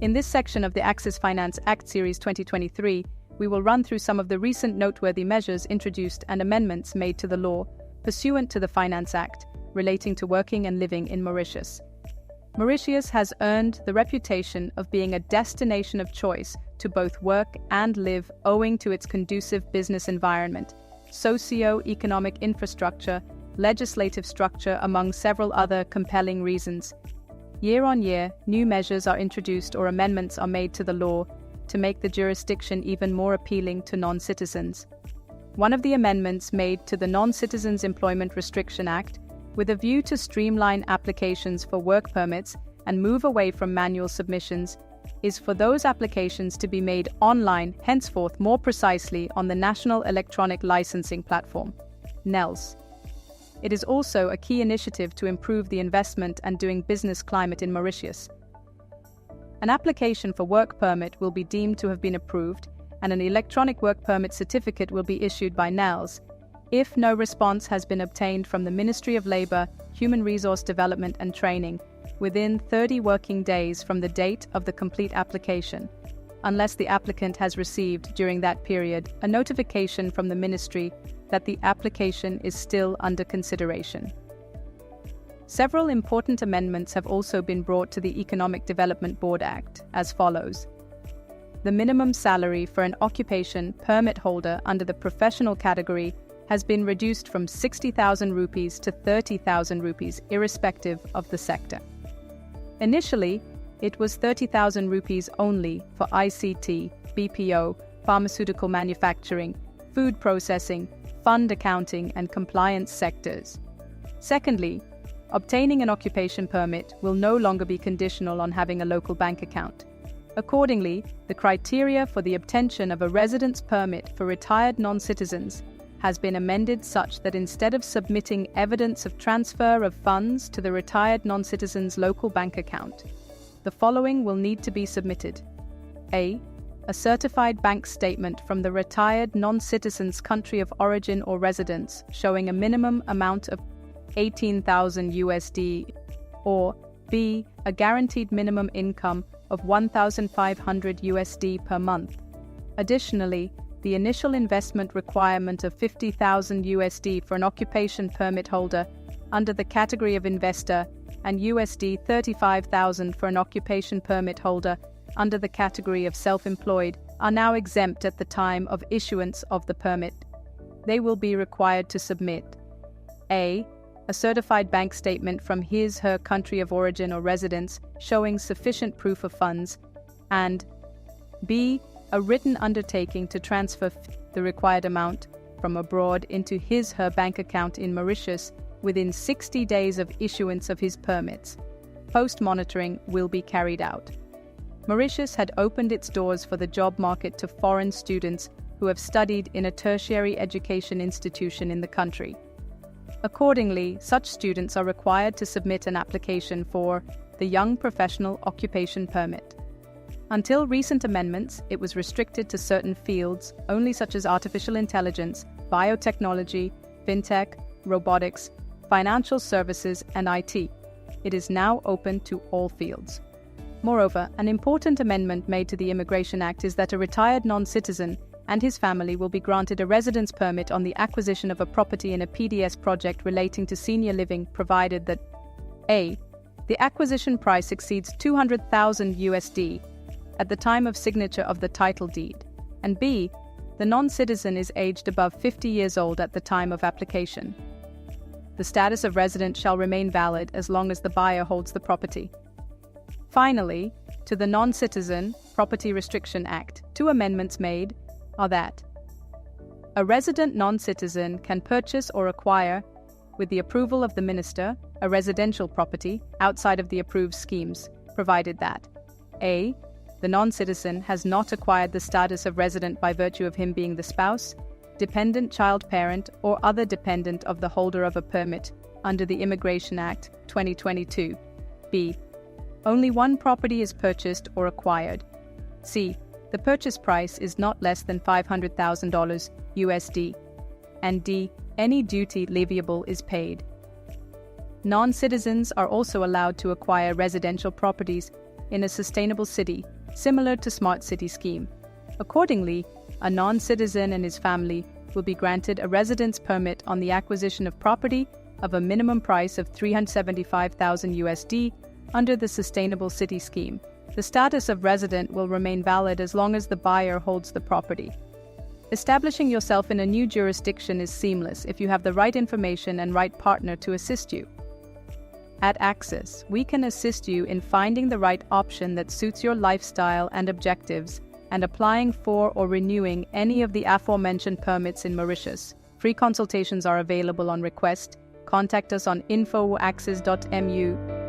In this section of the Access Finance Act Series 2023, we will run through some of the recent noteworthy measures introduced and amendments made to the law pursuant to the Finance Act relating to working and living in Mauritius. Mauritius has earned the reputation of being a destination of choice to both work and live owing to its conducive business environment, socio-economic infrastructure, legislative structure, among several other compelling reasons. Year on year, new measures are introduced or amendments are made to the law to make the jurisdiction even more appealing to non-citizens. One of the amendments made to the Non-Citizens Employment Restriction Act, with a view to streamline applications for work permits and move away from manual submissions, is for those applications to be made online, henceforth more precisely on the National Electronic Licensing Platform, NELS. It is also a key initiative to improve the investment and doing business climate in Mauritius. An application for work permit will be deemed to have been approved, and an electronic work permit certificate will be issued by NELS if no response has been obtained from the Ministry of Labour, Human Resource Development and Training within 30 working days from the date of the complete application, unless the applicant has received during that period a notification from the Ministry that the application is still under consideration. Several important amendments have also been brought to the Economic Development Board Act, as follows. The minimum salary for an occupation permit holder under the professional category has been reduced from 60,000 rupees to 30,000 rupees, irrespective of the sector. Initially, it was 30,000 rupees only for ICT, BPO, pharmaceutical manufacturing, food processing, fund accounting, and compliance sectors. Secondly, obtaining an occupation permit will no longer be conditional on having a local bank account. Accordingly, the criteria for the obtention of a residence permit for retired non-citizens has been amended such that instead of submitting evidence of transfer of funds to the retired non-citizen's local bank account, the following will need to be submitted. A certified bank statement from the retired non-citizen's country of origin or residence showing a minimum amount of 18,000 USD, or B, a guaranteed minimum income of 1,500 USD per month. Additionally, the initial investment requirement of 50,000 USD for an occupation permit holder under the category of investor and USD 35,000 for an occupation permit holder under the category of self-employed are now exempt at the time of issuance of the permit. They will be required to submit A certified bank statement from his/her country of origin or residence showing sufficient proof of funds, and B, a written undertaking to transfer the required amount from abroad into his/her bank account in Mauritius within 60 days of issuance of his permits. Post-monitoring will be carried out. Mauritius had opened its doors for the job market to foreign students who have studied in a tertiary education institution in the country. Accordingly, such students are required to submit an application for the Young Professional Occupation Permit. Until recent amendments, it was restricted to certain fields only, such as artificial intelligence, biotechnology, fintech, robotics, financial services, and IT. It is now open to all fields. Moreover, an important amendment made to the Immigration Act is that a retired non-citizen and his family will be granted a residence permit on the acquisition of a property in a PDS project relating to senior living, provided that A, the acquisition price exceeds 200,000 USD at the time of signature of the title deed, and B, the non-citizen is aged above 50 years old at the time of application. The status of resident shall remain valid as long as the buyer holds the property. Finally, to the Non-Citizen Property Restriction Act, two amendments made are that a resident non-citizen can purchase or acquire, with the approval of the minister, a residential property outside of the approved schemes, provided that A, the non-citizen has not acquired the status of resident by virtue of him being the spouse, dependent child parent, or other dependent of the holder of a permit under the Immigration Act 2022. B, only one property is purchased or acquired. C, the purchase price is not less than $500,000 USD. And D, any duty leviable is paid. Non-citizens are also allowed to acquire residential properties in a sustainable city, similar to Smart City scheme. Accordingly, a non-citizen and his family will be granted a residence permit on the acquisition of property of a minimum price of $375,000 under the Sustainable City scheme. The status of resident will remain valid as long as the buyer holds the property. Establishing yourself in a new jurisdiction is seamless if you have the right information and right partner to assist you. At Axis, we can assist you in finding the right option that suits your lifestyle and objectives and applying for or renewing any of the aforementioned permits in Mauritius. Free consultations are available on request. Contact us on info@axis.mu.